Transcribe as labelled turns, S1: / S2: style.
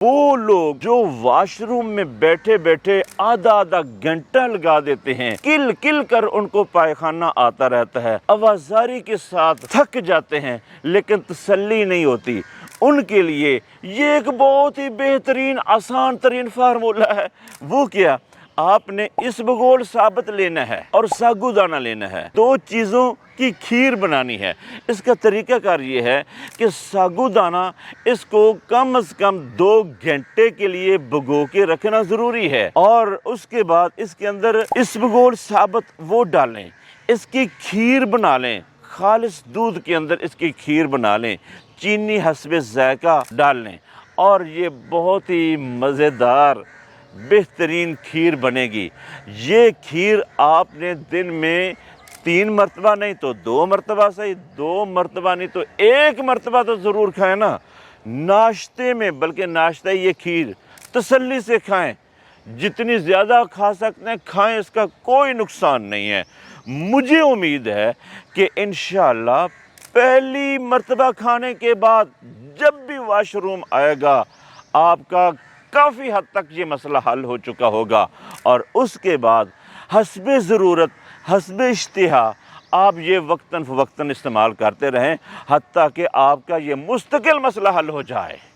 S1: وہ لوگ جو واش روم میں بیٹھے بیٹھے آدھا آدھا گھنٹہ لگا دیتے ہیں، کل کل کر ان کو پائخانہ آتا رہتا ہے، آوازاری کے ساتھ تھک جاتے ہیں لیکن تسلی نہیں ہوتی، ان کے لیے یہ ایک بہت ہی بہترین آسان ترین فارمولہ ہے۔ وہ کیا؟ آپ نے اسبگول ثابت لینا ہے اور ساگو دانہ لینا ہے، دو چیزوں کی کھیر بنانی ہے۔ اس کا طریقہ کار یہ ہے کہ ساگو دانہ اس کو کم از کم 2 گھنٹے کے لیے بھگو کے رکھنا ضروری ہے، اور اس کے بعد اس کے اندر اسبگول ثابت وہ ڈالیں، اس کی کھیر بنا لیں، خالص دودھ کے اندر اس کی کھیر بنا لیں، چینی حسب ذائقہ ڈال لیں، اور یہ بہت ہی مزیدار بہترین کھیر بنے گی۔ یہ کھیر آپ نے دن میں 3 مرتبہ نہیں تو 2 مرتبہ صحیح، 2 مرتبہ نہیں تو 1 مرتبہ تو ضرور کھائیں نا، ناشتے میں، بلکہ ناشتہ یہ کھیر تسلی سے کھائیں، جتنی زیادہ کھا سکتے ہیں کھائیں، اس کا کوئی نقصان نہیں ہے۔ مجھے امید ہے کہ انشاءاللہ پہلی مرتبہ کھانے کے بعد جب بھی واش روم آئے گا آپ کا کافی حد تک یہ مسئلہ حل ہو چکا ہوگا، اور اس کے بعد حسب ضرورت، حسب اشتہا آپ یہ وقتاً فوقتاً استعمال کرتے رہیں، حتیٰ کہ آپ کا یہ مستقل مسئلہ حل ہو جائے۔